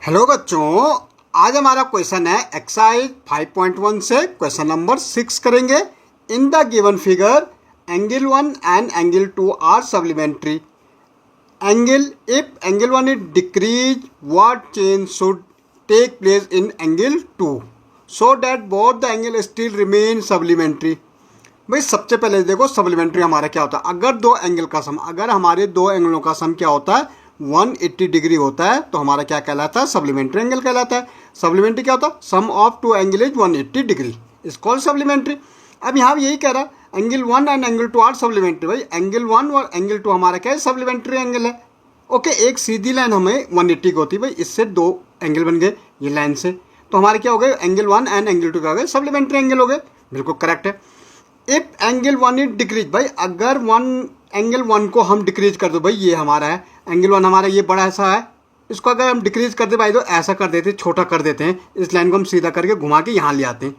Hello बच्चों, आज हमारा क्वेश्चन है एक्सरसाइज 5.1 से क्वेश्चन नंबर 6 करेंगे। In the given figure angle 1 and angle 2 are supplementary. Angle if angle 1 is decrease what change should take place in angle 2 so that both the angle still remain supplementary. भाई सबसे पहले देखो supplementary हमारा क्या होता है। अगर दो एंगल का सम, अगर हमारे दो एंगलों का सम क्या होता है 180 डिग्री होता है तो हमारा क्या कहलाता है, सप्लीमेंट्री एंगल कहलाता है। सप्लीमेंट्री क्या होता है, sum of two angle is 180 degree is called supplementary. अब यहाँ यही कह रहा है angle 1 and angle 2 are supplementary. भाई एंगल 1 और एंगल 2 हमारा क्या है, सप्लीमेंट्री एंगल है। ओके, एक सीधी लाइन हमें 180 की होती है, भाई इससे दो एंगल बन गए ये लाइन से, तो हमारे क्या हो गए एंगल 1 एंड एंगल 2 क्या हो गए, सप्लीमेंट्री एंगल हो गए। बिल्कुल करेक्ट है। इफ एंगल 1 इज डिक्रीज, भाई अगर एंगल 1 को हम डिक्रीज कर दो, भाई ये हमारा है एंगल 1 हमारा ये बड़ा ऐसा है, इसको अगर हम डिक्रीज कर दे भाई तो ऐसा कर देते, छोटा कर देते हैं, इस लाइन को हम सीधा करके घुमा के यहाँ ले आते हैं।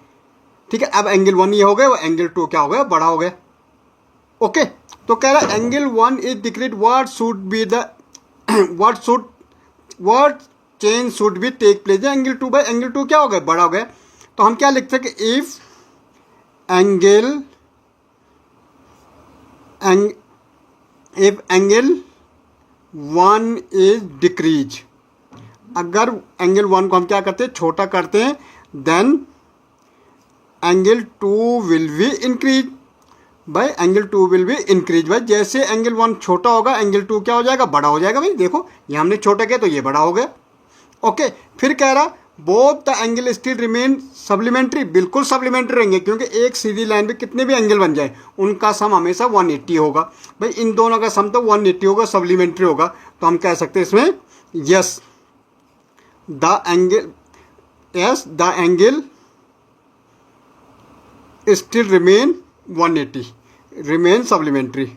ठीक है, अब एंगल 1 ये हो गया और एंगल 2 क्या हो गया, बड़ा हो गया। ओके, तो कह रहा है angle 1 is decrease what should be the what change should be take place angle 2। भाई एंगल 2 क्या हो गया, बड़ा हो गया। तो हम क्या लिख सकते, इफ एंगल 1 इज डिक्रीज, अगर एंगल 1 को हम क्या करते हैं, छोटा करते हैं, then angle 2 will be increase. भाई एंगल 2 विल बी इंक्रीज। भाई जैसे एंगल 1 छोटा होगा एंगल 2 क्या हो जाएगा, बड़ा हो जाएगा। भाई देखो ये हमने छोटा किया तो ये बड़ा हो गया। ओके, फिर कह रहा both the angle still remain supplementary. बिल्कुल सप्लीमेंट्री रहेंगे क्योंकि एक सीधी लाइन पे कितने भी एंगल बन जाए उनका सम हमेशा 180 होगा। भाई इन दोनों का सम तो 180 होगा, सप्लीमेंट्री होगा। तो हम कह सकते हैं इसमें yes the angle still remain 180, remain supplementary,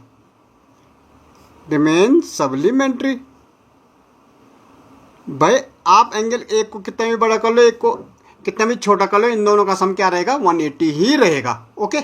remain supplementary. भाई आप एंगल एक को कितना भी बड़ा कर लो, एक को कितना भी छोटा कर लो, इन दोनों का सम क्या रहेगा, 180 ही रहेगा। ओके।